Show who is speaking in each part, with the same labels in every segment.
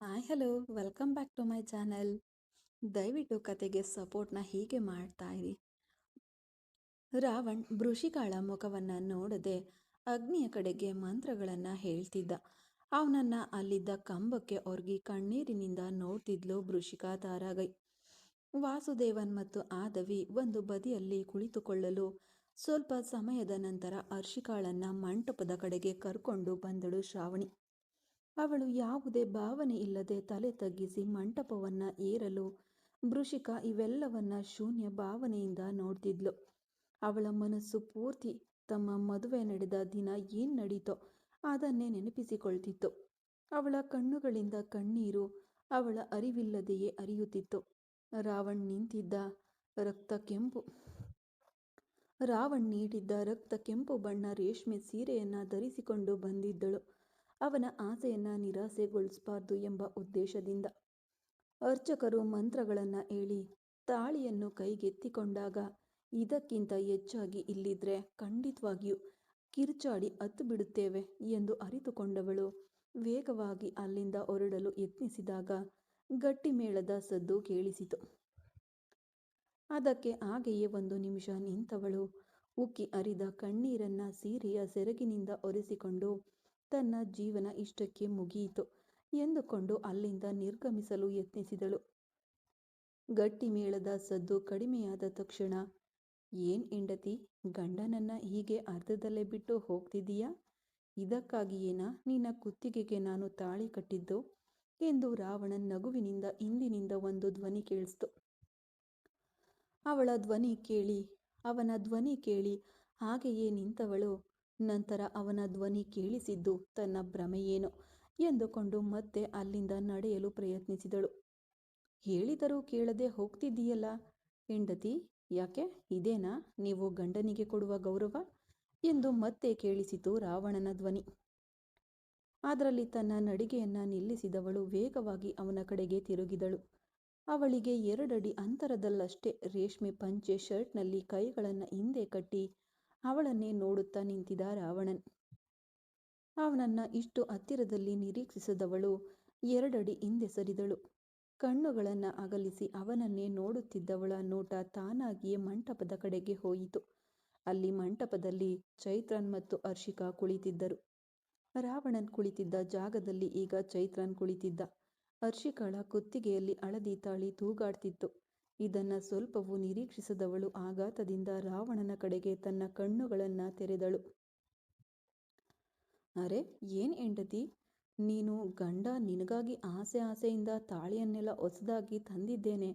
Speaker 1: Hi hello welcome back to my channel. ದಯವಿಟ್ಟು ಕತೆಗೆ ಸಪೋರ್ಟ್ನ ಹೀಗೆ ಮಾಡ್ತಾ ಇರಿ. ರಾವಣ್ ವೃಷಿಕಾಳ ಮುಖವನ್ನ ನೋಡದೆ ಅಗ್ನಿಯ ಕಡೆಗೆ ಮಂತ್ರಗಳನ್ನ ಹೇಳ್ತಿದ್ದ. ಅವನನ್ನ ಅಲ್ಲಿದ್ದ ಕಂಬಕ್ಕೆ ಒರ್ಗಿ ಕಣ್ಣೀರಿನಿಂದ ನೋಡ್ತಿದ್ಲು ವೃಷಿಕಾ ತಾರಾಗೈ. ವಾಸುದೇವನ್ ಮತ್ತು ಆದವಿ ಒಂದು ಬದಿಯಲ್ಲಿ ಕುಳಿತುಕೊಳ್ಳಲು ಸ್ವಲ್ಪ ಸಮಯದ ನಂತರ ಅರ್ಷಿಕಾಳನ್ನ ಮಂಟಪದ ಕಡೆಗೆ ಕರ್ಕೊಂಡು ಬಂದಳು ಶ್ರಾವಣಿ. ಅವಳು ಯಾವುದೇ ಭಾವನೆ ಇಲ್ಲದೆ ತಲೆ ತಗ್ಗಿಸಿ ಮಂಟಪವನ್ನ ಏರಲು ವೃಷಿಕ ಇವೆಲ್ಲವನ್ನ ಶೂನ್ಯ ಭಾವನೆಯಿಂದ ನೋಡ್ತಿದ್ಲು. ಅವಳ ಮನಸ್ಸು ಪೂರ್ತಿ ತಮ್ಮ ಮದುವೆ ನಡೆದ ದಿನ ಏನ್ ನಡೀತೋ ಅದನ್ನೇ ನೆನಪಿಸಿಕೊಳ್ತಿತ್ತು. ಅವಳ ಕಣ್ಣುಗಳಿಂದ ಕಣ್ಣೀರು ಅವಳ ಅರಿವಿಲ್ಲದೆಯೇ ಹರಿಯುತ್ತಿತ್ತು. ರಾವಣ್ ನಿಂತಿದ್ದ ರಕ್ತ ಕೆಂಪು ರಾವಣ್ ನೀಡಿದ್ದ ರಕ್ತ ಕೆಂಪು ಬಣ್ಣ ರೇಷ್ಮೆ ಸೀರೆಯನ್ನ ಧರಿಸಿಕೊಂಡು ಬಂದಿದ್ದಳು. ಅವನ ಆಸೆಯನ್ನ ನಿರಾಸೆಗೊಳಿಸಬಾರ್ದು ಎಂಬ ಉದ್ದೇಶದಿಂದ. ಅರ್ಚಕರು ಮಂತ್ರಗಳನ್ನ ಹೇಳಿ ತಾಳಿಯನ್ನು ಕೈಗೆತ್ತಿಕೊಂಡಾಗ ಇದಕ್ಕಿಂತ ಹೆಚ್ಚಾಗಿ ಇಲ್ಲಿದ್ರೆ ಖಂಡಿತವಾಗಿಯೂ ಕಿರ್ಚಾಡಿ ಹತ್ತು ಬಿಡುತ್ತೇವೆ ಎಂದು ಅರಿತುಕೊಂಡವಳು ವೇಗವಾಗಿ ಅಲ್ಲಿಂದ ಹೊರಡಲು ಯತ್ನಿಸಿದಾಗ ಗಟ್ಟಿ ಮೇಳದ ಸದ್ದು ಕೇಳಿಸಿತು. ಅದಕ್ಕೆ ಹಾಗೆಯೇ ಒಂದು ನಿಮಿಷ ನಿಂತವಳು ಉಕ್ಕಿ ಹರಿದ ಕಣ್ಣೀರನ್ನ ಸೀರೆಯ ಸೆರಗಿನಿಂದ ಒರೆಸಿಕೊಂಡು ತನ್ನ ಜೀವನ ಇಷ್ಟಕ್ಕೆ ಮುಗಿಯಿತು ಎಂದುಕೊಂಡು ಅಲ್ಲಿಂದ ನಿರ್ಗಮಿಸಲು ಯತ್ನಿಸಿದಳು. ಗಟ್ಟಿ ಮೇಳದ ಸದ್ದು ಕಡಿಮೆಯಾದ ತಕ್ಷಣ, ಏನ್ ಹೆಂಡತಿ, ಗಂಡನನ್ನ ಹೀಗೆ ಅರ್ಧದಲ್ಲೇ ಬಿಟ್ಟು ಹೋಗ್ತಿದೀಯಾ? ಇದಕ್ಕಾಗಿಯೇನಾ ನಿನ್ನ ಕುತ್ತಿಗೆಗೆ ನಾನು ತಾಳಿ ಕಟ್ಟಿದ್ದು ಎಂದು ರಾವಣನ್ ನಗುವಿನಿಂದ ಹಿಂದಿನಿಂದ ಒಂದು ಧ್ವನಿ ಕೇಳಿಸ್ತು. ಅವನ ಧ್ವನಿ ಕೇಳಿ ಹಾಗೆಯೇ ನಿಂತವಳು ನಂತರ ಅವನ ಧ್ವನಿ ಕೇಳಿಸಿದ್ದು ತನ್ನ ಭ್ರಮೆಯೇನೋ ಎಂದುಕೊಂಡು ಮತ್ತೆ ಅಲ್ಲಿಂದ ನಡೆಯಲು ಪ್ರಯತ್ನಿಸಿದಳು. ಹೇಳಿದರೂ ಕೇಳದೆ ಹೋಗ್ತಿದ್ದೀಯಲ್ಲ ಹೆಂಡತಿ, ಯಾಕೆ? ಇದೇನಾ ನೀವು ಗಂಡನಿಗೆ ಕೊಡುವ ಗೌರವ ಎಂದು ಮತ್ತೆ ಕೇಳಿಸಿತು ರಾವಣನ ಧ್ವನಿ. ಅದರಲ್ಲಿ ತನ್ನ ನಡಿಗೆಯನ್ನ ನಿಲ್ಲಿಸಿದವಳು ವೇಗವಾಗಿ ಅವನ ಕಡೆಗೆ ತಿರುಗಿದಳು. ಅವಳಿಗೆ 2 ಅಡಿ ಅಂತರದಲ್ಲಷ್ಟೇ ರೇಷ್ಮೆ ಪಂಚೆ ಶರ್ಟ್ನಲ್ಲಿ ಕೈಗಳನ್ನ ಹಿಂದೆ ಕಟ್ಟಿ ಅವಳನ್ನೇ ನೋಡುತ್ತಾ ನಿಂತಿದ್ದ ರಾವಣನ್. ಅವನನ್ನ ಇಷ್ಟು ಹತ್ತಿರದಲ್ಲಿ ನಿರೀಕ್ಷಿಸದವಳು 2 ಅಡಿ ಹಿಂದೆ ಸರಿದಳು. ಕಣ್ಣುಗಳನ್ನ ಅಗಲಿಸಿ ಅವನನ್ನೇ ನೋಡುತ್ತಿದ್ದವಳ ನೋಟ ತಾನಾಗಿಯೇ ಮಂಟಪದ ಕಡೆಗೆ ಹೋಯಿತು. ಅಲ್ಲಿ ಮಂಟಪದಲ್ಲಿ ಚೈತ್ರನ್ ಮತ್ತು ಹರ್ಷಿಕಾ ಕುಳಿತಿದ್ದರು. ರಾವಣನ್ ಕುಳಿತಿದ್ದ ಜಾಗದಲ್ಲಿ ಈಗ ಚೈತ್ರನ್ ಕುಳಿತಿದ್ದ. ಹರ್ಷಿಕಾಳ ಕುತ್ತಿಗೆಯಲ್ಲಿ ಹಳದಿ ತಾಳಿ ತೂಗಾಡ್ತಿತ್ತು. ಇದನ್ನ ಸ್ವಲ್ಪವೂ ನಿರೀಕ್ಷಿಸದವಳು ಆಘಾತದಿಂದ ರಾವಣನ ಕಡೆಗೆ ತನ್ನ ಕಣ್ಣುಗಳನ್ನ ತೆರೆದಳು. ಅರೆ, ಏನ್ ಹೆಂಡತಿ, ನೀನು ಗಂಡ ನಿನಗಾಗಿ ಆಸೆಯಿಂದ ತಾಳಿಯನ್ನೆಲ್ಲ ಹೊಸದಾಗಿ ತಂದಿದ್ದೇನೆ.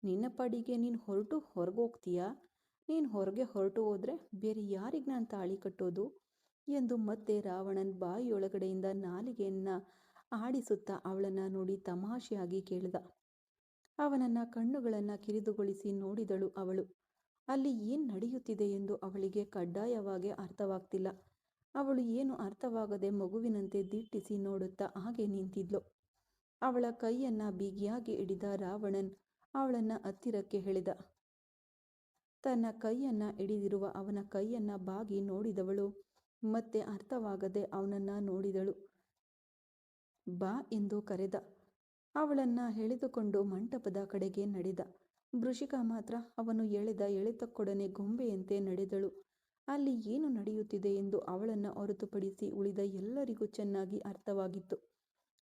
Speaker 1: ನಿನ್ನ ಪಾಡಿಗೆ ನೀನು ಹೊರಗೋಗ್ತೀಯಾ? ನೀನು ಹೊರಗೆ ಹೊರಟು ಹೋದ್ರೆ ಬೇರೆ ಯಾರಿಗೆ ನಾನು ತಾಳಿ ಕಟ್ಟೋದು ಎಂದು ಮತ್ತೆ ರಾವಣನ್ ಬಾಯಿಯೊಳಗಡೆಯಿಂದ ನಾಲಿಗೆಯನ್ನ ಆಡಿಸುತ್ತಾ ಅವಳನ್ನ ನೋಡಿ ತಮಾಷೆಯಾಗಿ ಕೇಳಿದ. ಅವನನ್ನ ಕಣ್ಣುಗಳನ್ನ ಕಿರಿದುಗೊಳಿಸಿ ನೋಡಿದಳು ಅವಳು. ಅಲ್ಲಿ ಏನ್ ನಡೆಯುತ್ತಿದೆ ಎಂದು ಅವಳಿಗೆ ಕಡ್ಡಾಯವಾಗಿ ಅರ್ಥವಾಗ್ತಿಲ್ಲ. ಅವಳು ಏನು ಅರ್ಥವಾಗದೆ ಮಗುವಿನಂತೆ ದಿಟ್ಟಿಸಿ ನೋಡುತ್ತಾ ಹಾಗೆ ನಿಂತಿದ್ಲು. ಅವಳ ಕೈಯನ್ನ ಬಿಗಿಯಾಗಿ ಹಿಡಿದ ರಾವಣನ್ ಅವಳನ್ನ ಹತ್ತಿರಕ್ಕೆ ಎಳೆದ. ತನ್ನ ಕೈಯನ್ನ ಹಿಡಿದಿರುವ ಅವನ ಕೈಯನ್ನ ಬಾಗಿ ನೋಡಿದವಳು ಮತ್ತೆ ಅರ್ಥವಾಗದೆ ಅವನನ್ನ ನೋಡಿದಳು. ಬಾ ಎಂದು ಕರೆದ. ಅವಳನ್ನ ಎಳೆದುಕೊಂಡು ಮಂಟಪದ ಕಡೆಗೆ ನಡೆದ. ವೃಷಿಕ ಮಾತ್ರ ಅವನು ಎಳೆದ ಎಳೆತಕ್ಕೊಡನೆ ಗೊಂಬೆಯಂತೆ ನಡೆದಳು. ಅಲ್ಲಿ ಏನು ನಡೆಯುತ್ತಿದೆ ಎಂದು ಅವಳನ್ನ ಹೊರತುಪಡಿಸಿ ಉಳಿದ ಎಲ್ಲರಿಗೂ ಚೆನ್ನಾಗಿ ಅರ್ಥವಾಗಿತ್ತು.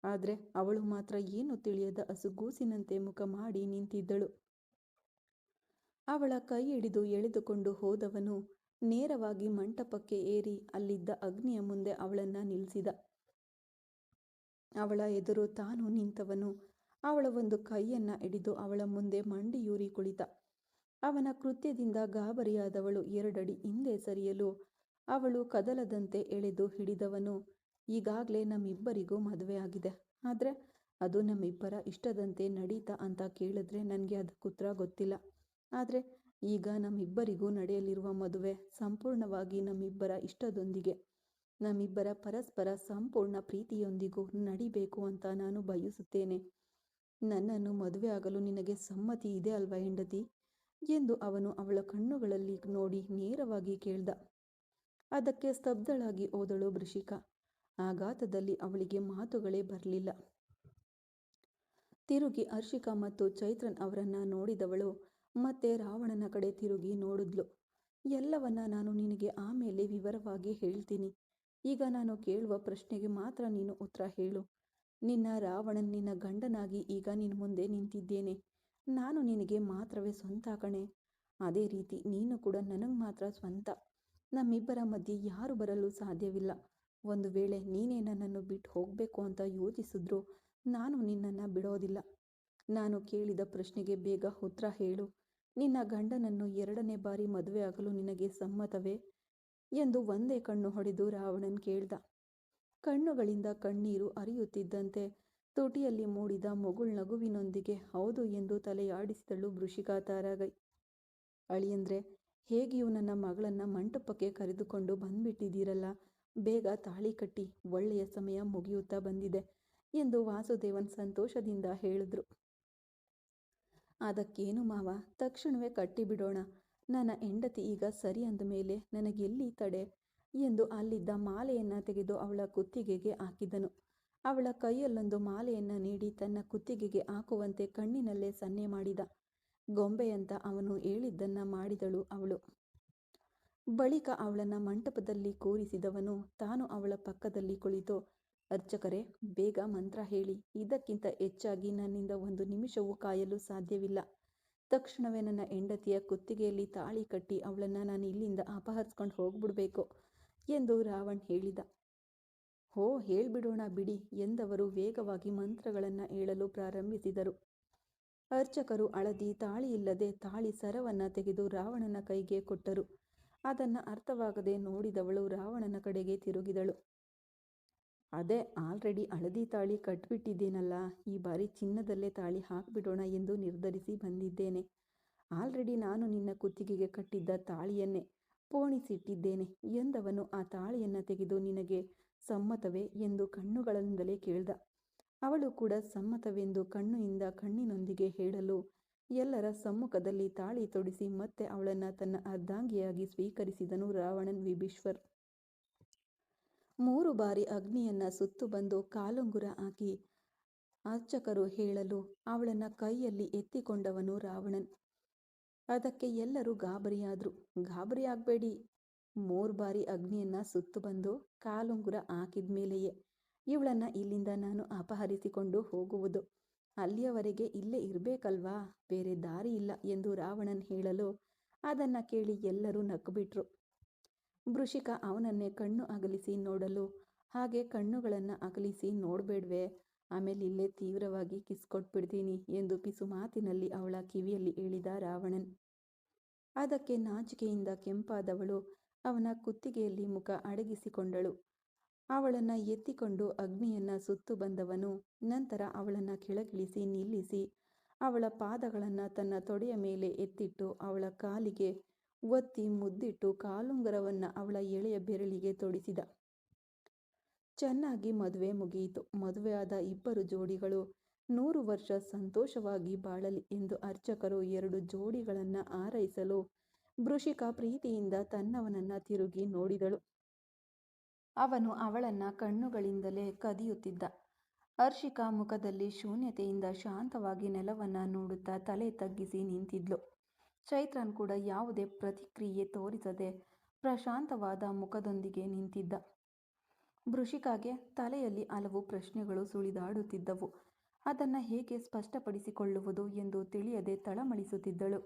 Speaker 1: ಆದ್ರೆ ಅವಳು ಮಾತ್ರ ಏನು ತಿಳಿಯದ ಹಸುಗೂಸಿನಂತೆ ಮುಖ ಮಾಡಿ ನಿಂತಿದ್ದಳು. ಅವಳ ಕೈ ಹಿಡಿದು ಎಳೆದುಕೊಂಡು ಹೋದವನು ನೇರವಾಗಿ ಮಂಟಪಕ್ಕೆ ಏರಿ ಅಲ್ಲಿದ್ದ ಅಗ್ನಿಯ ಮುಂದೆ ಅವಳನ್ನ ನಿಲ್ಲಿಸಿದ. ಅವಳ ಎದುರು ತಾನು ನಿಂತವನು ಅವಳ ಒಂದು ಕೈಯನ್ನ ಹಿಡಿದು ಅವಳ ಮುಂದೆ ಮಂಡಿಯೂರಿ ಕುಳಿತ. ಅವನ ಕೃತ್ಯದಿಂದ ಗಾಬರಿಯಾದವಳು 2 ಅಡಿ ಹಿಂದೆ ಸರಿಯಲು ಅವಳು ಕದಲದಂತೆ ಎಳೆದು ಹಿಡಿದವನು, ಈಗಾಗ್ಲೇ ನಮ್ಮಿಬ್ಬರಿಗೂ ಮದುವೆ ಆಗಿದೆ, ಆದ್ರೆ ಅದು ನಮ್ಮಿಬ್ಬರ ಇಷ್ಟದಂತೆ ನಡೀತಾ ಅಂತ ಕೇಳಿದ್ರೆ ನನಗೆ ಅದಕ್ಕುತ್ತರ ಗೊತ್ತಿಲ್ಲ. ಆದ್ರೆ ಈಗ ನಮ್ಮಿಬ್ಬರಿಗೂ ನಡೆಯಲಿರುವ ಮದುವೆ ಸಂಪೂರ್ಣವಾಗಿ ನಮ್ಮಿಬ್ಬರ ಇಷ್ಟದೊಂದಿಗೆ, ನಮ್ಮಿಬ್ಬರ ಪರಸ್ಪರ ಸಂಪೂರ್ಣ ಪ್ರೀತಿಯೊಂದಿಗೂ ನಡಿಬೇಕು ಅಂತ ನಾನು ಬಯಸುತ್ತೇನೆ. ನನ್ನನ್ನು ಮದುವೆ ಆಗಲು ನಿನಗೆ ಸಮ್ಮತಿ ಇದೆ ಅಲ್ವಾ ಹೆಂಡತಿ ಎಂದು ಅವನು ಅವಳ ಕಣ್ಣುಗಳಲ್ಲಿ ನೋಡಿ ನೇರವಾಗಿ ಕೇಳ್ದ. ಅದಕ್ಕೆ ಸ್ತಬ್ಧಳಾಗಿ ಹೋದಳು ವೃಷಿಕ. ಆಘಾತದಲ್ಲಿ ಅವಳಿಗೆ ಮಾತುಗಳೇ ಬರಲಿಲ್ಲ. ತಿರುಗಿ ಹರ್ಷಿಕಾ ಮತ್ತು ಚೈತ್ರನ್ ಅವರನ್ನ ನೋಡಿದವಳು ಮತ್ತೆ ರಾವಣನ ಕಡೆ ತಿರುಗಿ ನೋಡಿದ್ಲು. ಎಲ್ಲವನ್ನ ನಾನು ನಿನಗೆ ಆಮೇಲೆ ವಿವರವಾಗಿ ಹೇಳ್ತೀನಿ. ಈಗ ನಾನು ಕೇಳುವ ಪ್ರಶ್ನೆಗೆ ಮಾತ್ರ ನೀನು ಉತ್ತರ ಹೇಳು. ನಿನ್ನ ರಾವಣನ್ ನಿನ್ನ ಗಂಡನಾಗಿ ಈಗ ನಿನ್ನ ಮುಂದೆ ನಿಂತಿದ್ದೇನೆ. ನಾನು ನಿನಗೆ ಮಾತ್ರವೇ ಸ್ವಂತ ಕಣೆ. ಅದೇ ರೀತಿ ನೀನು ಕೂಡ ನನಗೆ ಮಾತ್ರ ಸ್ವಂತ. ನಮ್ಮಿಬ್ಬರ ಮಧ್ಯೆ ಯಾರು ಬರಲು ಸಾಧ್ಯವಿಲ್ಲ. ಒಂದು ವೇಳೆ ನೀನೇ ನನ್ನನ್ನು ಬಿಟ್ಟು ಹೋಗಬೇಕು ಅಂತ ಯೋಚಿಸಿದ್ರು ನಾನು ನಿನ್ನನ್ನು ಬಿಡೋದಿಲ್ಲ. ನಾನು ಕೇಳಿದ ಪ್ರಶ್ನೆಗೆ ಬೇಗ ಉತ್ತರ ಹೇಳು. ನಿನ್ನ ಗಂಡನನ್ನು 2ನೇ ಬಾರಿ ಮದುವೆ ಆಗಲು ನಿನಗೆ ಸಮ್ಮತವೇ ಎಂದು ಒಂದೇ ಕಣ್ಣು ಹೊಡೆದು ರಾವಣನ್ ಕೇಳ್ದ. ಕಣ್ಣುಗಳಿಂದ ಕಣ್ಣೀರು ಹರಿಯುತ್ತಿದ್ದಂತೆ ತುಟಿಯಲ್ಲಿ ಮೂಡಿದ ನಗುವಿನೊಂದಿಗೆ ಹೌದು ಎಂದು ತಲೆಯಾಡಿಸಿದಳು ವೃಷಿಕಾ ತಾರಾಗೈ. ಅಳಿಯಂದ್ರೆ, ಹೇಗೆಯೂ ನನ್ನ ಮಗಳನ್ನ ಮಂಟಪಕ್ಕೆ ಕರೆದುಕೊಂಡು ಬಂದ್ಬಿಟ್ಟಿದ್ದೀರಲ್ಲ, ಬೇಗ ತಾಳಿ ಕಟ್ಟಿ, ಒಳ್ಳೆಯ ಸಮಯ ಮುಗಿಯುತ್ತಾ ಬಂದಿದೆ ಎಂದು ವಾಸುದೇವನ್ ಸಂತೋಷದಿಂದ ಹೇಳಿದ್ರು. ಅದಕ್ಕೇನು ಮಾವ, ತಕ್ಷಣವೇ ಕಟ್ಟಿಬಿಡೋಣ. ನನ್ನ ಹೆಂಡತಿ ಈಗ ಸರಿ ಅಂದ ಮೇಲೆ ನನಗೆಲ್ಲಿ ತಡೆ ಎಂದು ಅಲ್ಲಿದ್ದ ಮಾಲೆಯನ್ನ ತೆಗೆದು ಅವಳ ಕುತ್ತಿಗೆಗೆ ಹಾಕಿದನು. ಅವಳ ಕೈಯಲ್ಲೊಂದು ಮಾಲೆಯನ್ನ ನೀಡಿ ತನ್ನ ಕುತ್ತಿಗೆಗೆ ಹಾಕುವಂತೆ ಕಣ್ಣಿನಲ್ಲೇ ಸನ್ನೆ ಮಾಡಿದ. ಗೊಂಬೆಯಂತ ಅವನು ಹೇಳಿದ್ದನ್ನ ಮಾಡಿದಳು ಅವಳು. ಬಳಿಕ ಅವಳನ್ನ ಮಂಟಪದಲ್ಲಿ ಕೂರಿಸಿದವನು ತಾನು ಅವಳ ಪಕ್ಕದಲ್ಲಿ ಕುಳಿತು, ಅರ್ಚಕರೇ, ಬೇಗ ಮಂತ್ರ ಹೇಳಿ. ಇದಕ್ಕಿಂತ ಹೆಚ್ಚಾಗಿ ನನ್ನಿಂದ 1 ನಿಮಿಷವೂ ಕಾಯಲು ಸಾಧ್ಯವಿಲ್ಲ. ತಕ್ಷಣವೇ ನನ್ನ ಹೆಂಡತಿಯ ಕುತ್ತಿಗೆಯಲ್ಲಿ ತಾಳಿ ಕಟ್ಟಿ ಅವಳನ್ನ ನಾನು ಇಲ್ಲಿಂದ ಅಪಹರಿಸ್ಕೊಂಡು ಹೋಗ್ಬಿಡ್ಬೇಕು ಎಂದು ರಾವಣ್ ಹೇಳಿದ. ಹೋ, ಹೇಳ್ಬಿಡೋಣ ಬಿಡಿ ಎಂದವರು ವೇಗವಾಗಿ ಮಂತ್ರಗಳನ್ನು ಹೇಳಲು ಪ್ರಾರಂಭಿಸಿದರು. ಅರ್ಚಕರು ಹಳದಿ ತಾಳಿ ಇಲ್ಲದೆ ತಾಳಿ ಸರವನ್ನ ತೆಗೆದು ರಾವಣನ ಕೈಗೆ ಕೊಟ್ಟರು. ಅದನ್ನ ಅರ್ಥವಾಗದೆ ನೋಡಿದವಳು ರಾವಣನ ಕಡೆಗೆ ತಿರುಗಿದಳು. ಅದೇ ಆಲ್ರೆಡಿ ಹಳದಿ ತಾಳಿ ಕಟ್ಬಿಟ್ಟಿದ್ದೇನಲ್ಲ, ಈ ಬಾರಿ ಚಿನ್ನದಲ್ಲೇ ತಾಳಿ ಹಾಕ್ಬಿಡೋಣ ಎಂದು ನಿರ್ಧರಿಸಿ ಬಂದಿದ್ದೇನೆ. ಆಲ್ರೆಡಿ ನಾನು ನಿನ್ನ ಕುತ್ತಿಗೆಗೆ ಕಟ್ಟಿದ್ದ ತಾಳಿಯನ್ನೇ ಪೋಣಿಸಿಟ್ಟಿದ್ದೇನೆ ಎಂದವನು ಆ ತಾಳಿಯನ್ನ ತೆಗೆದು ನಿನಗೆ ಸಮ್ಮತವೇ ಎಂದು ಕಣ್ಣುಗಳಿಂದಲೇ ಕೇಳ್ದ. ಅವಳು ಕೂಡ ಸಮ್ಮತವೆಂದು ಕಣ್ಣಿನೊಂದಿಗೆ ಹೇಳಲು ಎಲ್ಲರ ಸಮ್ಮುಖದಲ್ಲಿ ತಾಳಿ ತೊಡಿಸಿ ಮತ್ತೆ ಅವಳನ್ನ ತನ್ನ ಅರ್ಧಾಂಗಿಯಾಗಿ ಸ್ವೀಕರಿಸಿದನು ರಾವಣನ್ ವಿಭೀಶ್ವರ್. 3 ಬಾರಿ ಅಗ್ನಿಯನ್ನ ಸುತ್ತು ಬಂದು ಕಾಲುಂಗುರ ಹಾಕಿ ಅರ್ಚಕರು ಹೇಳಲು ಅವಳನ್ನ ಕೈಯಲ್ಲಿ ಎತ್ತಿಕೊಂಡವನು ರಾವಣನ್. ಅದಕ್ಕೆ ಎಲ್ಲರೂ ಗಾಬರಿಯಾದ್ರು. ಗಾಬರಿ ಆಗ್ಬೇಡಿ, 3 ಬಾರಿ ಅಗ್ನಿಯನ್ನ ಸುತ್ತು ಬಂದು ಕಾಲುಂಗುರ ಹಾಕಿದ್ಮೇಲೆಯೇ ಇವಳನ್ನ ಇಲ್ಲಿಂದ ನಾನು ಅಪಹರಿಸಿಕೊಂಡು ಹೋಗುವುದು. ಅಲ್ಲಿಯವರೆಗೆ ಇಲ್ಲೇ ಇರಬೇಕಲ್ವಾ, ಬೇರೆ ದಾರಿ ಇಲ್ಲ ಎಂದು ರಾವಣನ್ ಹೇಳಲು ಅದನ್ನ ಕೇಳಿ ಎಲ್ಲರೂ ನಕ್ಕುಬಿಟ್ರು. ವೃಷಿಕಾ ಅವನನ್ನೇ ಕಣ್ಣು ಅಗಲಿಸಿ ನೋಡಲು, ಹಾಗೆ ಕಣ್ಣುಗಳನ್ನು ಅಗಲಿಸಿ ನೋಡ್ಬೇಡ್ವೆ, ಆಮೇಲೆ ಇಲ್ಲೇ ತೀವ್ರವಾಗಿ ಕಿಸ್ ಕೊಟ್ಬಿಡ್ತೀನಿ ಎಂದು ಪಿಸು ಮಾತಿನಲ್ಲಿ ಅವಳ ಕಿವಿಯಲ್ಲಿ ಹೇಳಿದ ರಾವಣನ್. ಅದಕ್ಕೆ ನಾಚಿಕೆಯಿಂದ ಕೆಂಪಾದವಳು ಅವನ ಕುತ್ತಿಗೆಯಲ್ಲಿ ಮುಖ ಅಡಗಿಸಿಕೊಂಡಳು. ಅವಳನ್ನ ಎತ್ತಿಕೊಂಡು ಅಗ್ನಿಯನ್ನ ಸುತ್ತು ಬಂದವನು ನಂತರ ಅವಳನ್ನ ಕೆಳಗಿಳಿಸಿ ನಿಲ್ಲಿಸಿ ಅವಳ ಪಾದಗಳನ್ನು ತನ್ನ ತೊಡೆಯ ಮೇಲೆ ಎತ್ತಿಟ್ಟು ಅವಳ ಕಾಲಿಗೆ ಒತ್ತಿ ಮುದ್ದಿಟ್ಟು ಕಾಲುಂಗರವನ್ನ ಅವಳ ಎಳೆಯ ಬೆರಳಿಗೆ ತೊಡಿಸಿದ. ಚೆನ್ನಾಗಿ ಮದುವೆ ಮುಗಿಯಿತು. ಮದುವೆಯಾದ 2 ಜೋಡಿಗಳು 100 ವರ್ಷ ಸಂತೋಷವಾಗಿ ಬಾಳಲಿ ಎಂದು ಅರ್ಚಕರು 2 ಜೋಡಿಗಳನ್ನ ಹಾರೈಸಲು ವೃಷಿಕಾ ಪ್ರೀತಿಯಿಂದ ತನ್ನವನನ್ನ ತಿರುಗಿ ನೋಡಿದಳು. ಅವನು ಅವಳನ್ನ ಕಣ್ಣುಗಳಿಂದಲೇ ಕದಿಯುತ್ತಿದ್ದ. ಹರ್ಷಿಕಾ ಮುಖದಲ್ಲಿ ಶೂನ್ಯತೆಯಿಂದ ಶಾಂತವಾಗಿ ನೆಲವನ್ನ ನೋಡುತ್ತಾ ತಲೆ ತಗ್ಗಿಸಿ ನಿಂತಿದ್ಲು. ಚೈತ್ರನ್ ಕೂಡ ಯಾವುದೇ ಪ್ರತಿಕ್ರಿಯೆ ತೋರಿಸದೆ ಪ್ರಶಾಂತವಾದ ಮುಖದೊಂದಿಗೆ ನಿಂತಿದ್ದ. ವೃಷಿಕಾಗೆ ತಲೆಯಲ್ಲಿ ಹಲವು ಪ್ರಶ್ನೆಗಳು ಸುಳಿದಾಡುತ್ತಿದ್ದವು. ಅದನ್ನ ಹೇಗೆ ಸ್ಪಷ್ಟಪಡಿಸಿಕೊಳ್ಳುವುದು ಎಂದು ತಿಳಿಯದೆ ತಳಮಳಿಸುತ್ತಿದ್ದಳು.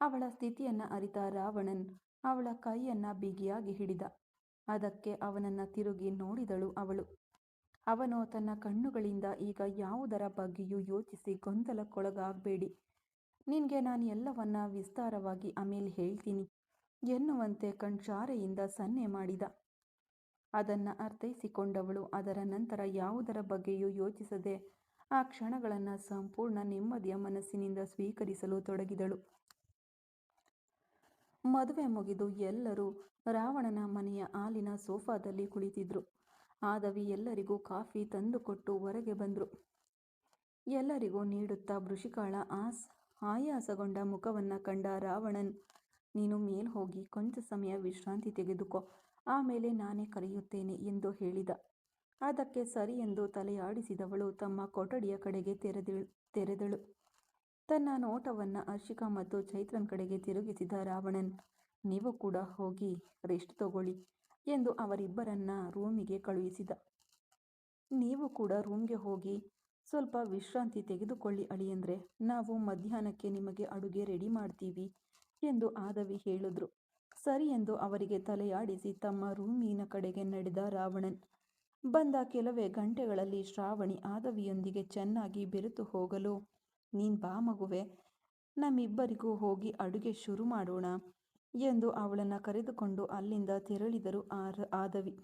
Speaker 1: ಅವಳ ಸ್ಥಿತಿಯನ್ನ ಅರಿತ ರಾವಣನ್ ಅವಳ ಕೈಯನ್ನ ಬಿಗಿಯಾಗಿ ಹಿಡಿದ. ಅದಕ್ಕೆ ಅವನನ್ನ ತಿರುಗಿ ನೋಡಿದಳು ಅವಳು. ಅವನು ತನ್ನ ಕಣ್ಣುಗಳಿಂದ ಈಗ ಯಾವುದರ ಬಗ್ಗೆಯೂ ಯೋಚಿಸಿ ಗೊಂದಲಕ್ಕೊಳಗಾಗಬೇಡಿ, ನಿನ್ಗೆ ನಾನು ಎಲ್ಲವನ್ನ ವಿಸ್ತಾರವಾಗಿ ಆಮೇಲೆ ಹೇಳ್ತೀನಿ ಎನ್ನುವಂತೆ ಕಣ್ಸಾರೆಯಿಂದ ಸನ್ನೆ ಮಾಡಿದ. ಅದನ್ನ ಅರ್ಥೈಸಿಕೊಂಡವಳು ಅದರ ನಂತರ ಯಾವುದರ ಬಗ್ಗೆಯೂ ಯೋಚಿಸದೆ ಆ ಕ್ಷಣಗಳನ್ನು ಸಂಪೂರ್ಣ ನೆಮ್ಮದಿಯ ಮನಸ್ಸಿನಿಂದ ಸ್ವೀಕರಿಸಲು ತೊಡಗಿದಳು. ಮದುವೆ ಮುಗಿದು ಎಲ್ಲರೂ ರಾವಣನ ಮನೆಯ ಹಾಲಿನ ಸೋಫಾದಲ್ಲಿ ಕುಳಿತಿದ್ರು. ಆದವಿ ಎಲ್ಲರಿಗೂ ಕಾಫಿ ತಂದುಕೊಟ್ಟು ಹೊರಗೆ ಬಂದ್ರು. ಎಲ್ಲರಿಗೂ ನೀಡುತ್ತಾ ವೃಷಿಕಾಳ ಆಯಾಸಗೊಂಡ ಮುಖವನ್ನ ಕಂಡ ರಾವಣನ್, ನೀನು ಮೇಲ್ ಹೋಗಿ ಕೊಂಚ ಸಮಯ ವಿಶ್ರಾಂತಿ ತೆಗೆದುಕೋ, ಆಮೇಲೆ ನಾನೇ ಕರೆಯುತ್ತೇನೆ ಎಂದು ಹೇಳಿದ. ಅದಕ್ಕೆ ಸರಿ ಎಂದು ತಲೆಯಾಡಿಸಿದವಳು ತಮ್ಮ ಕೊಠಡಿಯ ಕಡೆಗೆ ತೆರೆದಳು. ತನ್ನ ನೋಟವನ್ನು ಹರ್ಷಿಕಾ ಮತ್ತು ಚೈತ್ರನ್ ಕಡೆಗೆ ತಿರುಗಿಸಿದ ರಾವಣನ್, ನೀವು ಕೂಡ ಹೋಗಿ ರೆಸ್ಟ್ ತಗೊಳ್ಳಿ ಎಂದು ಅವರಿಬ್ಬರನ್ನ ರೂಮಿಗೆ ಕಳುಹಿಸಿದ. ನೀವು ಕೂಡ ರೂಮ್ಗೆ ಹೋಗಿ ಸ್ವಲ್ಪ ವಿಶ್ರಾಂತಿ ತೆಗೆದುಕೊಳ್ಳಿ ಅಳಿಯಂದ್ರೆ, ನಾವು ಮಧ್ಯಾಹ್ನಕ್ಕೆ ನಿಮಗೆ ಅಡುಗೆ ರೆಡಿ ಮಾಡ್ತೀವಿ ಎಂದು ಆದವಿ ಹೇಳಿದ್ರು. ಸರಿ ಎಂದು ಅವರಿಗೆ ತಲೆಯಾಡಿಸಿ ತಮ್ಮ ರೂಮಿನ ಕಡೆಗೆ ನಡೆದ ರಾವಣನ್. ಬಂದ ಕೆಲವೇ ಗಂಟೆಗಳಲ್ಲಿ ಶ್ರಾವಣಿ ಆದವಿಯೊಂದಿಗೆ ಚೆನ್ನಾಗಿ ಬೆರೆತು ಹೋಗಲು, ನೀನ್ ಬಾ ಮಗುವೆ, ನಮ್ಮಿಬ್ಬರಿಗೂ ಹೋಗಿ ಅಡುಗೆ ಶುರು ಮಾಡೋಣ ಎಂದು ಅವಳನ್ನು ಕರೆದುಕೊಂಡು ಅಲ್ಲಿಂದ ತೆರಳಿದರು ಆದವಿ.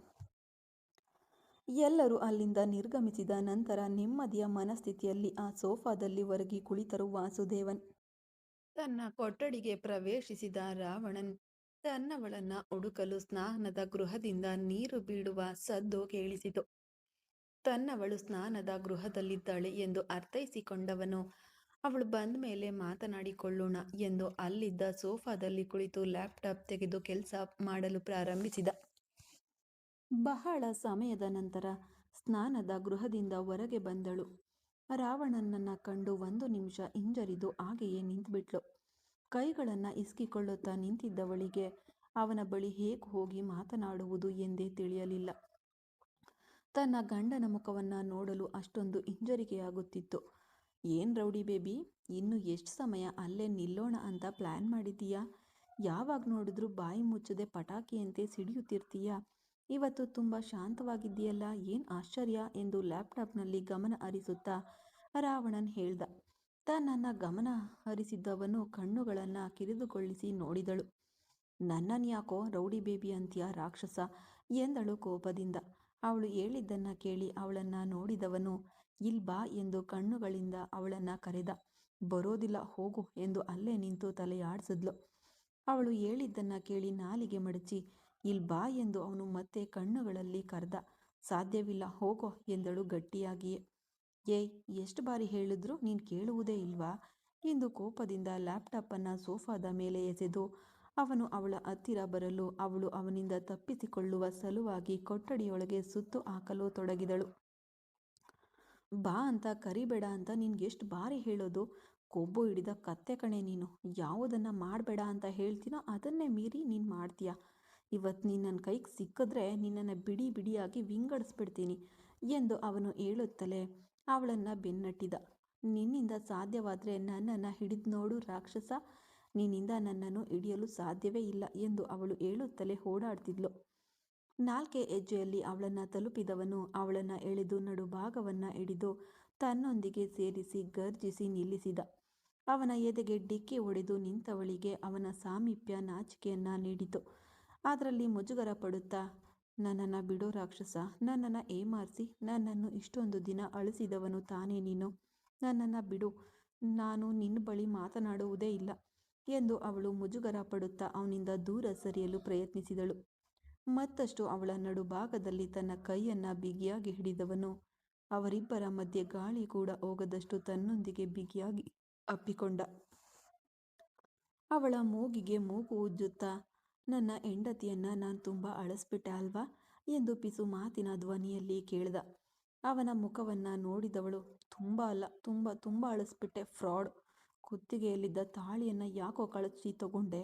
Speaker 1: ಎಲ್ಲರೂ ಅಲ್ಲಿಂದ ನಿರ್ಗಮಿಸಿದ ನಂತರ ನೆಮ್ಮದಿಯ ಮನಸ್ಥಿತಿಯಲ್ಲಿ ಆ ಸೋಫಾದಲ್ಲಿ ಒರಗಿ ಕುಳಿತರು ವಾಸುದೇವನ್. ತನ್ನ ಕೊಠಡಿಗೆ ಪ್ರವೇಶಿಸಿದ ರಾವಣನ್ ತನ್ನವಳನ್ನ ಹುಡುಕಲು ಸ್ನಾನದ ಗೃಹದಿಂದ ನೀರು ಬೀಳುವ ಸದ್ದು ಕೇಳಿಸಿತು. ತನ್ನವಳು ಸ್ನಾನದ ಗೃಹದಲ್ಲಿದ್ದಾಳೆ ಎಂದು ಅರ್ಥೈಸಿಕೊಂಡವನು, ಅವಳು ಬಂದ ಮೇಲೆ ಮಾತನಾಡಿಕೊಳ್ಳೋಣ ಎಂದು ಅಲ್ಲಿದ್ದ ಸೋಫಾದಲ್ಲಿ ಕುಳಿತು ಲ್ಯಾಪ್ಟಾಪ್ ತೆಗೆದು ಕೆಲಸ ಮಾಡಲು ಪ್ರಾರಂಭಿಸಿದ. ಬಹಳ ಸಮಯದ ನಂತರ ಸ್ನಾನದ ಗೃಹದಿಂದ ಹೊರಗೆ ಬಂದಳು. ರಾವಣನನ್ನ ಕಂಡು 1 ನಿಮಿಷ ಹಿಂಜರಿದು ಹಾಗೆಯೇ ನಿಂತುಬಿಟ್ಲು. ಕೈಗಳನ್ನು ಇಸ್ಕಿಕೊಳ್ಳುತ್ತಾ ನಿಂತಿದ್ದವಳಿಗೆ ಅವನ ಬಳಿ ಹೇಗೆ ಹೋಗಿ ಮಾತನಾಡುವುದು ಎಂದೇ ತಿಳಿಯಲಿಲ್ಲ. ತನ್ನ ಗಂಡನ ಮುಖವನ್ನು ನೋಡಲು ಅಷ್ಟೊಂದು ಹಿಂಜರಿಕೆಯಾಗುತ್ತಿತ್ತು. ಏನ್ ರೌಡಿ ಬೇಬಿ, ಇನ್ನು ಎಷ್ಟು ಸಮಯ ಅಲ್ಲೇ ನಿಲ್ಲೋಣ ಅಂತ ಪ್ಲ್ಯಾನ್ ಮಾಡಿದ್ದೀಯಾ? ಯಾವಾಗ ನೋಡಿದ್ರೂ ಬಾಯಿ ಮುಚ್ಚದೆ ಪಟಾಕಿಯಂತೆ ಸಿಡಿಯುತ್ತಿರ್ತೀಯಾ? ಇವತ್ತು ತುಂಬ ಶಾಂತವಾಗಿದ್ದೀಯಲ್ಲ, ಏನು ಆಶ್ಚರ್ಯ ಎಂದು ಲ್ಯಾಪ್ಟಾಪ್ನಲ್ಲಿ ಗಮನ ಹರಿಸುತ್ತಾ ರಾವಣನ್ ಹೇಳ್ದ. ತನ್ನನ್ನು ಗಮನ ಹರಿಸಿದ್ದವನು ಕಣ್ಣುಗಳನ್ನು ಕಿರಿದುಗೊಳಿಸಿ ನೋಡಿದಳು. ನನ್ನನ್ಯಾಕೋ ರೌಡಿ ಬೇಬಿ ಅಂತ್ಯ ರಾಕ್ಷಸ ಎಂದಳು ಕೋಪದಿಂದ. ಅವಳು ಹೇಳಿದ್ದನ್ನು ಕೇಳಿ ಅವಳನ್ನು ನೋಡಿದವನು, ಇಲ್ ಬಾ ಎಂದು ಕಣ್ಣುಗಳಿಂದ ಅವಳನ್ನು ಕರೆದ. ಬರೋದಿಲ್ಲ ಹೋಗು ಎಂದು ಅಲ್ಲೇ ನಿಂತು ತಲೆಯಾಡಿಸಿದ್ಲು. ಅವಳು ಹೇಳಿದ್ದನ್ನು ಕೇಳಿ ನಾಲಿಗೆ ಮಡಚಿ ಇಲ್ ಬಾ ಎಂದು ಅವನು ಮತ್ತೆ ಕಣ್ಣುಗಳಲ್ಲಿ ಕರೆದ. ಸಾಧ್ಯವಿಲ್ಲ ಹೋಗೋ ಎಂದಳು ಗಟ್ಟಿಯಾಗಿಯೇ. ಏಯ್, ಎಷ್ಟು ಬಾರಿ ಹೇಳಿದ್ರು ನೀನು ಕೇಳುವುದೇ ಇಲ್ವಾ ಎಂದು ಕೋಪದಿಂದ ಲ್ಯಾಪ್ಟಾಪನ್ನು ಸೋಫಾದ ಮೇಲೆ ಎಸೆದು ಅವನು ಅವಳ ಹತ್ತಿರ ಬರಲು ಅವಳು ಅವನಿಂದ ತಪ್ಪಿಸಿಕೊಳ್ಳುವ ಸಲುವಾಗಿ ಕೊಠಡಿಯೊಳಗೆ ಸುತ್ತು ಹಾಕಲು ತೊಡಗಿದಳು. ಬಾ ಅಂತ ಕರಿಬೇಡ ಅಂತ ನಿನ್ಗೆಷ್ಟು ಬಾರಿ ಹೇಳೋದು? ಕೊಬ್ಬು ಹಿಡಿದ ಕತ್ತೆ ಕಣೆ ನೀನು. ಯಾವುದನ್ನು ಮಾಡಬೇಡ ಅಂತ ಹೇಳ್ತೀನೋ ಅದನ್ನೇ ಮೀರಿ ನೀನು ಮಾಡ್ತೀಯ. ಇವತ್ತು ನೀನು ನನ್ನ ಕೈಗೆ ಸಿಕ್ಕಿದ್ರೆ ನಿನ್ನನ್ನು ಬಿಡಿ ಬಿಡಿಯಾಗಿ ವಿಂಗಡಿಸ್ಬಿಡ್ತೀನಿ ಎಂದು ಅವನು ಹೇಳುತ್ತಲೇ ಅವಳನ್ನು ಬೆನ್ನಟ್ಟಿದ. ನಿನ್ನಿಂದ ಸಾಧ್ಯವಾದರೆ ನನ್ನನ್ನು ಹಿಡಿದು ನೋಡು ರಾಕ್ಷಸ, ನಿನ್ನಿಂದ ನನ್ನನ್ನು ಹಿಡಿಯಲು ಸಾಧ್ಯವೇ ಇಲ್ಲ ಎಂದು ಅವಳು ಹೇಳುತ್ತಲೇ ಓಡಾಡ್ತಿದ್ಲು. 4 ಹೆಜ್ಜೆಯಲ್ಲಿ ಅವಳನ್ನು ತಲುಪಿದವನು ಅವಳನ್ನು ಎಳೆದು ನಡುಭಾಗವನ್ನು ಹಿಡಿದು ತನ್ನೊಂದಿಗೆ ಸೇರಿಸಿ ಗರ್ಜಿಸಿ ನಿಲ್ಲಿಸಿದ. ಅವನ ಎದೆಗೆ ಡಿಕ್ಕಿ ಹೊಡೆದು ನಿಂತವಳಿಗೆ ಅವನ ಸಾಮೀಪ್ಯ ನಾಚಿಕೆಯನ್ನು ನೀಡಿತು. ಅದರಲ್ಲಿ ಮುಜುಗರ ಪಡುತ್ತಾ, ನನ್ನನ್ನು ಬಿಡೋ ರಾಕ್ಷಸ, ನನ್ನನ್ನು ಏಮಾರಿಸಿ ನನ್ನನ್ನು ಇಷ್ಟೊಂದು ದಿನ ಅಳಿಸಿದವನು ತಾನೇ ನೀನು, ನನ್ನನ್ನು ಬಿಡು, ನಾನು ನಿನ್ನ ಬಳಿ ಮಾತನಾಡುವುದೇ ಇಲ್ಲ ಎಂದು ಅವಳು ಮುಜುಗರ ಪಡುತ್ತಾ ಅವನಿಂದ ದೂರ ಸರಿಯಲು ಪ್ರಯತ್ನಿಸಿದಳು. ಮತ್ತಷ್ಟು ಅವಳ ನಡುಭಾಗದಲ್ಲಿ ತನ್ನ ಕೈಯನ್ನು ಬಿಗಿಯಾಗಿ ಹಿಡಿದವನು ಅವರಿಬ್ಬರ ಮಧ್ಯೆ ಗಾಳಿ ಕೂಡ ಹೋಗದಷ್ಟು ತನ್ನೊಂದಿಗೆ ಬಿಗಿಯಾಗಿ ಅಪ್ಪಿಕೊಂಡ. ಅವಳ ಮೂಗಿಗೆ ಮೂಗು ಉಜ್ಜುತ್ತಾ, ನನ್ನ ಹೆಂಡತಿಯನ್ನ ನಾನು ತುಂಬ ಅಳಿಸ್ಬಿಟ್ಟೆ ಅಲ್ವಾ ಎಂದು ಪಿಸು ಮಾತಿನ ಧ್ವನಿಯಲ್ಲಿ ಕೇಳಿದ. ಅವನ ಮುಖವನ್ನು ನೋಡಿದವಳು, ತುಂಬ ಅಲ್ಲ, ತುಂಬ ತುಂಬ ಅಳಿಸ್ಬಿಟ್ಟೆ ಫ್ರಾಡ್. ಕುತ್ತಿಗೆಯಲ್ಲಿದ್ದ ತಾಳಿಯನ್ನು ಯಾಕೋ ಕಳಚಿ ತಗೊಂಡೆ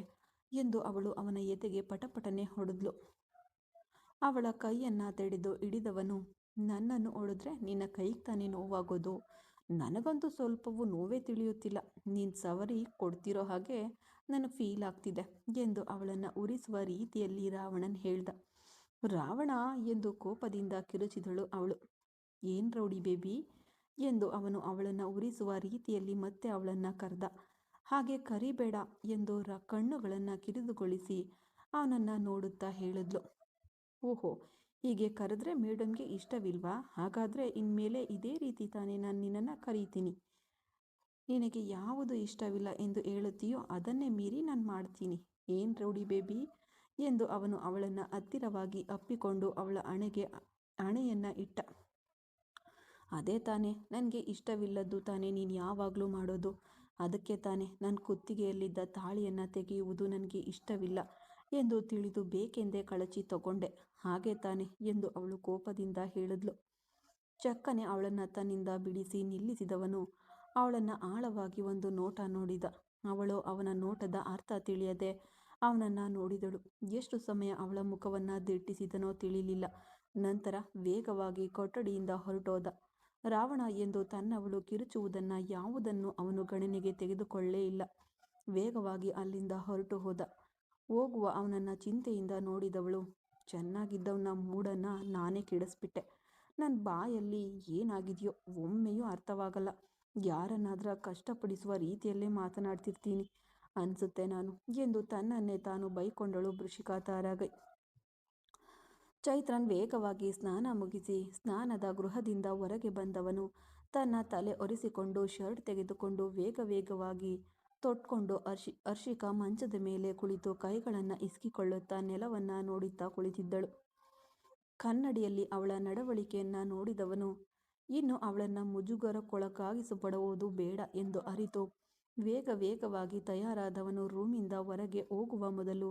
Speaker 1: ಎಂದು ಅವಳು ಅವನ ಎದೆಗೆ ಪಟಪಟನೆ ಹೊಡೆದ್ಲು. ಅವಳ ಕೈಯನ್ನು ತಡೆದು ಹಿಡಿದವನು, ನನ್ನನ್ನು ಹೊಡೆದ್ರೆ ನಿನ್ನ ಕೈಗೆ ತಾನೇ ನೋವಾಗೋದು, ನನಗಂತೂ ಸ್ವಲ್ಪವೂ ನೋವೇ ತಿಳಿಯುತ್ತಿಲ್ಲ, ನೀನು ಸವರಿ ಕೊಡ್ತಿರೋ ಹಾಗೆ ನನಗೆ ಫೀಲ್ ಆಗ್ತಿದೆ ಎಂದು ಅವಳನ್ನು ಉರಿಸುವ ರೀತಿಯಲ್ಲಿ ರಾವಣನ್ ಹೇಳ್ದ. ರಾವಣ ಎಂದು ಕೋಪದಿಂದ ಕಿರುಚಿದಳು ಅವಳು. ಏನು ರೌಡಿ ಬೇಬಿ ಎಂದು ಅವನು ಅವಳನ್ನು ಉರಿಸುವ ರೀತಿಯಲ್ಲಿ ಮತ್ತೆ ಅವಳನ್ನು ಕರೆದ. ಹಾಗೆ ಕರಿಬೇಡ ಎಂದು ಕಣ್ಣುಗಳನ್ನು ಕಿರಿದುಗೊಳಿಸಿ ಅವನನ್ನು ನೋಡುತ್ತಾ ಹೇಳಿದ್ಲು. ಓಹೋ, ಹೀಗೆ ಕರೆದ್ರೆ ಮೇಡಮ್ಗೆ ಇಷ್ಟವಿಲ್ವಾ? ಹಾಗಾದರೆ ಇನ್ಮೇಲೆ ಇದೇ ರೀತಿ ತಾನೇ ನಾನು ನಿನ್ನನ್ನು ಕರೀತೀನಿ. ನಿನಗೆ ಯಾವುದು ಇಷ್ಟವಿಲ್ಲ ಎಂದು ಹೇಳುತ್ತೀಯೋ ಅದನ್ನೇ ಮೀರಿ ನಾನು ಮಾಡ್ತೀನಿ. ಏನು ರೌಡಿ ಬೇಬಿ ಎಂದು ಅವನು ಅವಳನ್ನು ಹತ್ತಿರವಾಗಿ ಅಪ್ಪಿಕೊಂಡು ಅವಳ ಹಣೆಯನ್ನು ಇಟ್ಟ. ಅದೇ ತಾನೇ ನನಗೆ ಇಷ್ಟವಿಲ್ಲದ್ದು ತಾನೇ ನೀನು ಯಾವಾಗಲೂ ಮಾಡೋದು. ಅದಕ್ಕೆ ತಾನೇ ನನ್ನ ಕುತ್ತಿಗೆಯಲ್ಲಿದ್ದ ತಾಳಿಯನ್ನು ತೆಗೆಯುವುದು ನನಗೆ ಇಷ್ಟವಿಲ್ಲ ಎಂದು ತಿಳಿದು ಬೇಕೆಂದೇ ಕಳಚಿ ತಗೊಂಡೆ. ಹಾಗೆ ತಾನೆ ಎಂದು ಅವಳು ಕೋಪದಿಂದ ಹೇಳಿದ್ಲು. ಚಕ್ಕನೆ ಅವಳನ್ನು ತನ್ನಿಂದ ಬಿಡಿಸಿ ನಿಲ್ಲಿಸಿದವನು ಅವಳನ್ನು ಆಳವಾಗಿ ಒಂದು ನೋಟ ನೋಡಿದ. ಅವಳು ಅವನ ನೋಟದ ಅರ್ಥ ತಿಳಿಯದೆ ಅವನನ್ನು ನೋಡಿದಳು. ಎಷ್ಟು ಸಮಯ ಅವಳ ಮುಖವನ್ನು ದಿಟ್ಟಿಸಿದನೋ ತಿಳಿಲಿಲ್ಲ. ನಂತರ ವೇಗವಾಗಿ ಕೊಠಡಿಯಿಂದ ಹೊರಟೋದ. ರಾವಣ ಎಂದು ತನ್ನವಳು ಕಿರುಚುವುದನ್ನು ಯಾವುದನ್ನು ಅವನು ಗಣನೆಗೆ ತೆಗೆದುಕೊಳ್ಳೇ ಇಲ್ಲ. ವೇಗವಾಗಿ ಅಲ್ಲಿಂದ ಹೊರಟು ಹೋದ. ಹೋಗುವ ಅವನನ್ನು ಚಿಂತೆಯಿಂದ ನೋಡಿದವಳು, ಚೆನ್ನಾಗಿದ್ದವನ ಮೂಡನ್ನು ನಾನೇ ಕೆಡಿಸ್ಬಿಟ್ಟೆ. ನನ್ನ ಬಾಯಲ್ಲಿ ಏನಾಗಿದೆಯೋ ಒಮ್ಮೆಯೂ ಅರ್ಥವಾಗಲ್ಲ. ಯಾರನ್ನಾದರೂ ಕಷ್ಟಪಡಿಸುವ ರೀತಿಯಲ್ಲೇ ಮಾತನಾಡ್ತಿರ್ತೀನಿ ಅನಿಸುತ್ತೆ ನಾನು ಎಂದು ತನ್ನನ್ನೇ ತಾನು ಬೈಕೊಂಡಳು ವೃಷಿಕಾ ತಾರಾಗೈ. ಚೈತ್ರನ್ ವೇಗವಾಗಿ ಸ್ನಾನ ಮುಗಿಸಿ ಸ್ನಾನದ ಗೃಹದಿಂದ ಹೊರಗೆ ಬಂದವನು ತನ್ನ ತಲೆ ಒರೆಸಿಕೊಂಡು ಶರ್ಟ್ ತೆಗೆದುಕೊಂಡು ವೇಗವಾಗಿ ತೊಟ್ಕೊಂಡು ಹರ್ಷಿಕಾ ಮಂಚದ ಮೇಲೆ ಕುಳಿತು ಕೈಗಳನ್ನು ಇಸ್ಕಿಕೊಳ್ಳುತ್ತಾ ನೆಲವನ್ನು ನೋಡುತ್ತಾ ಕುಳಿತಿದ್ದಳು. ಕನ್ನಡಿಯಲ್ಲಿ ಅವಳ ನಡವಳಿಕೆಯನ್ನು ನೋಡಿದವನು ಇನ್ನು ಅವಳನ್ನು ಮುಜುಗರಕ್ಕೊಳಗಾಗಿಸಪಡುವುದು ಬೇಡ ಎಂದು ಅರಿತು ವೇಗವಾಗಿ ತಯಾರಾದವನು ರೂಮಿಂದ ಹೊರಗೆ ಹೋಗುವ ಮೊದಲು,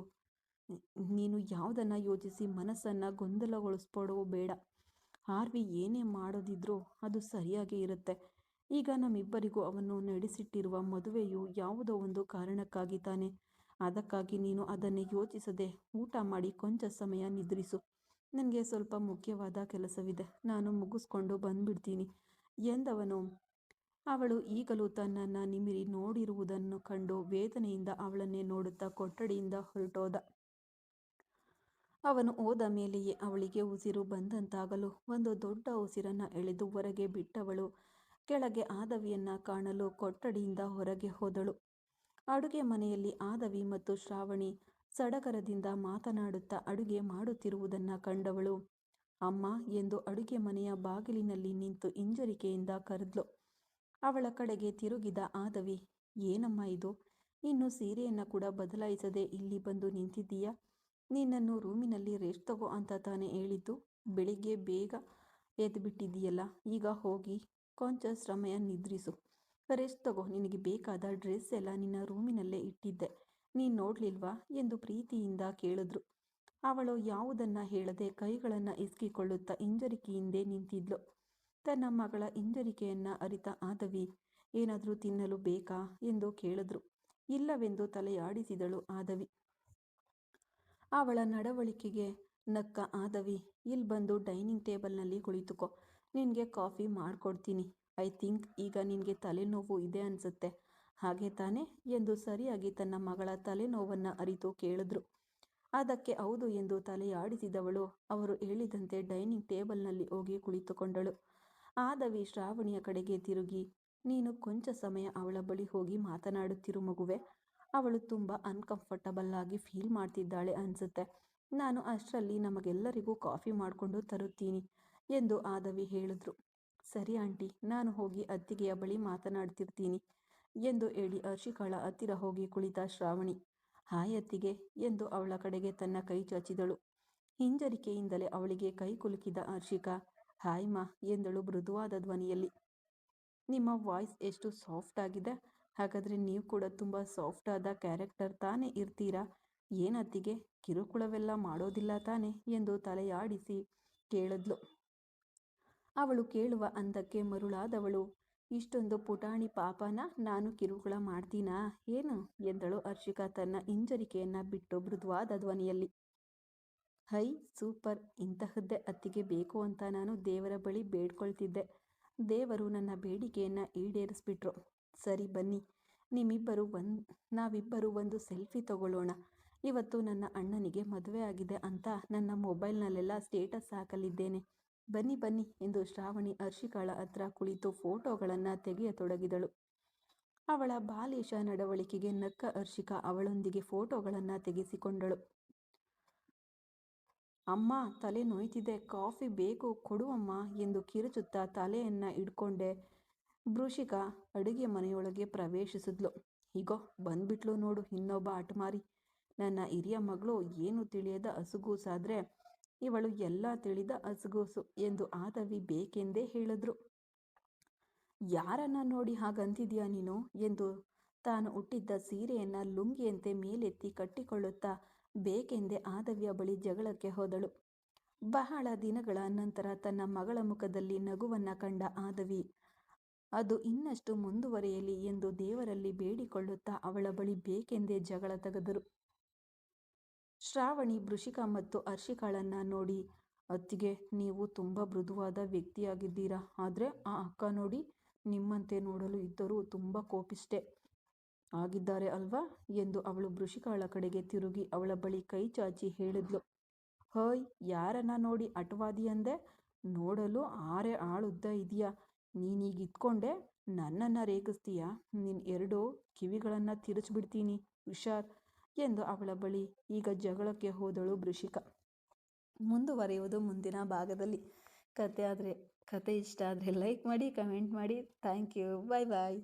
Speaker 1: ನೀನು ಯಾವುದನ್ನು ಯೋಚಿಸಿ ಮನಸ್ಸನ್ನು ಗೊಂದಲಗೊಳಿಸ್ಪಡೋ ಬೇಡ. ಆರ್ವಿ ಏನೇ ಮಾಡೋದಿದ್ರೂ ಅದು ಸರಿಯಾಗೇ ಇರುತ್ತೆ. ಈಗ ನಮ್ಮಿಬ್ಬರಿಗೂ ಅವನು ನಡೆಸಿಟ್ಟಿರುವ ಮದುವೆಯು ಯಾವುದೋ ಒಂದು ಕಾರಣಕ್ಕಾಗಿ ತಾನೆ. ಅದಕ್ಕಾಗಿ ನೀನು ಅದನ್ನೇ ಯೋಚಿಸದೆ ಊಟ ಮಾಡಿ ಕೊಂಚ ಸಮಯ ನಿದ್ರಿಸು. ನನಗೆ ಸ್ವಲ್ಪ ಮುಖ್ಯವಾದ ಕೆಲಸವಿದೆ, ನಾನು ಮುಗಿಸ್ಕೊಂಡು ಬಂದ್ಬಿಡ್ತೀನಿ ಎಂದವನು ಅವಳು ಈಗಲೂ ತನ್ನನ್ನು ನಿಮಿರಿ ನೋಡಿರುವುದನ್ನು ಕಂಡು ವೇದನೆಯಿಂದ ಅವಳನ್ನೇ ನೋಡುತ್ತಾ ಕೊಠಡಿಯಿಂದ ಹೊರಟೋದ. ಅವನು ಹೋದ ಮೇಲೆಯೇ ಅವಳಿಗೆ ಉಸಿರು ಬಂದಂತಾಗಲು ಒಂದು ದೊಡ್ಡ ಉಸಿರನ್ನು ಎಳೆದು ಹೊರಗೆ ಬಿಟ್ಟವಳು ಕೆಳಗೆ ಆದವಿಯನ್ನು ಕಾಣಲು ಕೊಠಡಿಯಿಂದ ಹೊರಗೆ ಹೋದಳು. ಅಡುಗೆ ಮನೆಯಲ್ಲಿ ಆದವಿ ಮತ್ತು ಶ್ರಾವಣಿ ಸಡಗರದಿಂದ ಮಾತನಾಡುತ್ತಾ ಅಡುಗೆ ಮಾಡುತ್ತಿರುವುದನ್ನು ಕಂಡವಳು, ಅಮ್ಮ ಎಂದು ಅಡುಗೆ ಮನೆಯ ಬಾಗಿಲಿನಲ್ಲಿ ನಿಂತು ಹಿಂಜರಿಕೆಯಿಂದ ಕರೆದ್ಲು. ಅವಳ ಕಡೆಗೆ ತಿರುಗಿದ ಆದವಿ, ಏನಮ್ಮ ಇದು, ಇನ್ನು ಸೀರೆಯನ್ನು ಕೂಡ ಬದಲಾಯಿಸದೆ ಇಲ್ಲಿ ಬಂದು ನಿಂತಿದ್ದೀಯಾ? ನಿನ್ನನ್ನು ರೂಮಿನಲ್ಲಿ ರೆಸ್ಟ್ ತಗೋ ಅಂತ ತಾನೇ ಹೇಳಿದ್ದು. ಬೆಳಿಗ್ಗೆ ಬೇಗ ಎದ್ಬಿಟ್ಟಿದ್ದೀಯಲ್ಲ, ಈಗ ಹೋಗಿ ಕೊಂಚ ಸಮಯ ನಿದ್ರಿಸು, ರೆಸ್ಟ್ ತಗೋ. ನಿನಗೆ ಬೇಕಾದ ಡ್ರೆಸ್ ಎಲ್ಲ ನಿನ್ನ ರೂಮಿನಲ್ಲೇ ಇಟ್ಟಿದ್ದೆ, ನೀನು ನೋಡಲಿಲ್ವಾ ಎಂದು ಪ್ರೀತಿಯಿಂದ ಕೇಳಿದ್ರು. ಅವಳು ಯಾವುದನ್ನ ಹೇಳದೆ ಕೈಗಳನ್ನು ಇಸ್ಕಿಕೊಳ್ಳುತ್ತಾ ಹಿಂಜರಿಕೆಯಿಂದೇ ನಿಂತಿದ್ಲು. ತನ್ನ ಮಗಳ ಹಿಂಜರಿಕೆಯನ್ನು ಅರಿತ ಆದವಿ, ಏನಾದರೂ ತಿನ್ನಲು ಬೇಕಾ ಎಂದು ಕೇಳಿದ್ರು. ಇಲ್ಲವೆಂದು ತಲೆಯಾಡಿಸಿದಳು ಆದವಿ. ಅವಳ ನಡವಳಿಕೆಗೆ ನಕ್ಕ ಆದವಿ, ಇಲ್ಲಿ ಬಂದು ಡೈನಿಂಗ್ ಟೇಬಲ್ನಲ್ಲಿ ಕುಳಿತುಕೋ, ನಿನಗೆ ಕಾಫಿ ಮಾಡಿಕೊಡ್ತೀನಿ. ಐ ಥಿಂಕ್ ಈಗ ನಿನಗೆ ತಲೆನೋವು ಇದೆ ಅನಿಸುತ್ತೆ, ಹಾಗೆ ತಾನೇ ಎಂದು ಸರಿಯಾಗಿ ತನ್ನ ಮಗಳ ತಲೆನೋವನ್ನು ಅರಿತು ಕೇಳಿದ್ರು. ಅದಕ್ಕೆ ಹೌದು ಎಂದು ತಲೆಯಾಡಿಸಿದವಳು ಅವರು ಹೇಳಿದಂತೆ ಡೈನಿಂಗ್ ಟೇಬಲ್ನಲ್ಲಿ ಹೋಗಿ ಕುಳಿತುಕೊಂಡಳು. ಆದವಿ ಶ್ರಾವಣಿಯ ಕಡೆಗೆ ತಿರುಗಿ, ನೀನು ಕೊಂಚ ಸಮಯ ಅವಳ ಬಳಿ ಹೋಗಿ ಮಾತನಾಡುತ್ತಿರು ಮಗುವೆ, ಅವಳು ತುಂಬ ಅನ್ಕಂಫರ್ಟಬಲ್ ಆಗಿ ಫೀಲ್ ಮಾಡ್ತಿದ್ದಾಳೆ ಅನಿಸುತ್ತೆ. ನಾನು ಅಷ್ಟರಲ್ಲಿ ನಮಗೆಲ್ಲರಿಗೂ ಕಾಫಿ ಮಾಡಿಕೊಂಡು ತರುತ್ತೀನಿ ಎಂದು ಆದವಿ ಹೇಳಿದ್ರು. ಸರಿ ಆಂಟಿ, ನಾನು ಹೋಗಿ ಅತ್ತಿಗೆಯ ಬಳಿ ಮಾತನಾಡ್ತಿರ್ತೀನಿ ಎಂದು ಹೇಳಿ ಹರ್ಷಿಕಾಳ ಹತ್ತಿರ ಹೋಗಿ ಕುಳಿತ ಶ್ರಾವಣಿ, ಹಾಯ್ ಅತ್ತಿಗೆ ಎಂದು ಅವಳ ಕಡೆಗೆ ತನ್ನ ಕೈ ಚಾಚಿದಳು. ಹಿಂಜರಿಕೆಯಿಂದಲೇ ಅವಳಿಗೆ ಕೈ ಕುಲುಕಿದ ಹರ್ಷಿಕಾ, ಹಾಯ್ ಮಾ ಎಂದಳು ಮೃದುವಾದ ಧ್ವನಿಯಲ್ಲಿ. ನಿಮ್ಮ ವಾಯ್ಸ್ ಎಷ್ಟು ಸಾಫ್ಟ್ ಆಗಿದೆ, ಹಾಗಾದರೆ ನೀವು ಕೂಡ ತುಂಬ ಸಾಫ್ಟ್ ಆದ ಕ್ಯಾರೆಕ್ಟರ್ ತಾನೇ ಇರ್ತೀರಾ? ಏನತ್ತಿಗೆ, ಕಿರುಕುಳವೆಲ್ಲ ಮಾಡೋದಿಲ್ಲ ತಾನೆ ಎಂದು ತಲೆಯಾಡಿಸಿ ಕೇಳಿದ್ಲು. ಅವಳು ಕೇಳುವ ಅಂದಕ್ಕೆ ಮರುಳಾದವಳು, ಇಷ್ಟೊಂದು ಪುಟಾಣಿ ಪಾಪನ ನಾನು ಕಿರುಕುಳ ಮಾಡ್ತೀನಾ ಏನು ಎಂದಳು ಹರ್ಷಿಕಾ ತನ್ನ ಹಿಂಜರಿಕೆಯನ್ನು ಬಿಟ್ಟು ಮೃದುವಾದ ಧ್ವನಿಯಲ್ಲಿ. ಹೈ ಸೂಪರ್, ಇಂತಹದ್ದೇ ಅತ್ತಿಗೆ ಬೇಕು ಅಂತ ನಾನು ದೇವರ ಬಳಿ ಬೇಡ್ಕೊಳ್ತಿದ್ದೆ. ದೇವರು ನನ್ನ ಬೇಡಿಕೆಯನ್ನು ಈಡೇರಿಸ್ಬಿಟ್ರು. ಸರಿ ಬನ್ನಿ, ನಾವಿಬ್ಬರು ಒಂದು ಸೆಲ್ಫಿ ತಗೊಳ್ಳೋಣ. ಇವತ್ತು ನನ್ನ ಅಣ್ಣನಿಗೆ ಮದುವೆ ಆಗಿದೆ ಅಂತ ನನ್ನ ಮೊಬೈಲ್ನಲ್ಲೆಲ್ಲ ಸ್ಟೇಟಸ್ ಹಾಕಲಿದ್ದೇನೆ. ಬನ್ನಿ ಬನ್ನಿ ಎಂದು ಶ್ರಾವಣಿ ಹರ್ಷಿಕಾಳ ಹತ್ರ ಕುಳಿತು ಫೋಟೋಗಳನ್ನು ತೆಗೆಯತೊಡಗಿದಳು. ಅವಳ ಬಾಲಿಶ ನಡವಳಿಕೆಗೆ ನಕ್ಕ ಹರ್ಷಿಕಾ ಅವಳೊಂದಿಗೆ ಫೋಟೋಗಳನ್ನು ತೆಗೆಸಿಕೊಂಡಳು. ಅಮ್ಮ ತಲೆ ನೋಯ್ತಿದೆ, ಕಾಫಿ ಬೇಕು ಕೊಡುವಮ್ಮ ಎಂದು ಕಿರುಚುತ್ತಾ ತಲೆಯನ್ನು ಹಿಡ್ಕೊಂಡೆ ವೃಷಿಕಾ ಅಡುಗೆ ಮನೆಯೊಳಗೆ ಪ್ರವೇಶಿಸಿದ್ಲು. ಹೀಗೋ ಬಂದ್ಬಿಟ್ಲು ನೋಡು ಇನ್ನೊಬ್ಬ ಹಠಮಾರಿ, ನನ್ನ ಹಿರಿಯ ಮಗಳು ಏನು ತಿಳಿಯದ ಹಸುಗೂಸಾದ್ರೆ ಇವಳು ಎಲ್ಲ ತಿಳಿದ ಹಸುಗೂಸು ಎಂದು ಆದವಿ ಬೇಕೆಂದೇ ಹೇಳಿದ್ರು. ಯಾರನ್ನ ನೋಡಿ ಹಾಗಂತಿದ್ಯಾ ನೀನು ಎಂದು ತಾನು ಹುಟ್ಟಿದ್ದ ಸೀರೆಯನ್ನು ಲುಂಗಿಯಂತೆ ಮೇಲೆತ್ತಿ ಕಟ್ಟಿಕೊಳ್ಳುತ್ತಾ ಬೇಕೆಂದೇ ಆದವ್ಯ ಬಳಿ ಜಗಳಕ್ಕೆ ಹೋದಳು. ಬಹಳ ದಿನಗಳ ನಂತರ ತನ್ನ ಮಗಳ ಮುಖದಲ್ಲಿ ನಗುವನ್ನು ಕಂಡ ಆದವಿ ಅದು ಇನ್ನಷ್ಟು ಮುಂದುವರಿಯಲಿ ಎಂದು ದೇವರಲ್ಲಿ ಬೇಡಿಕೊಳ್ಳುತ್ತಾ ಅವಳ ಬಳಿ ಬೇಕೆಂದೇ ಜಗಳ ತೆಗೆದರು. ಶ್ರಾವಣಿ ವೃಷಿಕ ಮತ್ತು ಹರ್ಷಿಕಾಳನ್ನು ನೋಡಿ, ಅತ್ತಿಗೆ, ನೀವು ತುಂಬ ಮೃದುವಾದ ವ್ಯಕ್ತಿಯಾಗಿದ್ದೀರಾ, ಆದರೆ ಆ ಅಕ್ಕ ನೋಡಿ ನಿಮ್ಮಂತೆ ನೋಡಲು ಇದ್ದರೂ ತುಂಬ ಕೋಪಿಷ್ಠೆ ಆಗಿದ್ದಾರೆ ಅಲ್ವಾ ಎಂದು ಅವಳು ವೃಷಿಕಾಳ ಕಡೆಗೆ ತಿರುಗಿ ಅವಳ ಬಳಿ ಕೈ ಚಾಚಿ ಹೇಳಿದ್ಲು. ಹೋಯ್, ಯಾರನ್ನ ನೋಡಿ ಅಟವಾದಿ ಅಂದೆ? ನೋಡಲು ಆಳುದ್ದ ಇದೆಯಾ? ನೀನೀಗ ಇದ್ಕೊಂಡೆ ನನ್ನನ್ನು ರೇಗಿಸ್ತೀಯಾ? ನಿನ್ನ ಎರಡು ಕಿವಿಗಳನ್ನು ತಿರುಚಿಬಿಡ್ತೀನಿ, ಹುಷಾರ್ ಎಂದು ಅವಳ ಬಳಿ ಈಗ ಜಗಳಕ್ಕೆ ಹೋದಳು ವೃಷಿಕ. ಮುಂದುವರಿಯುವುದು ಮುಂದಿನ ಭಾಗದಲ್ಲಿ. ಕತೆ ಇಷ್ಟ ಆದರೆ ಲೈಕ್ ಮಾಡಿ, ಕಮೆಂಟ್ ಮಾಡಿ. Thank you. Bye bye.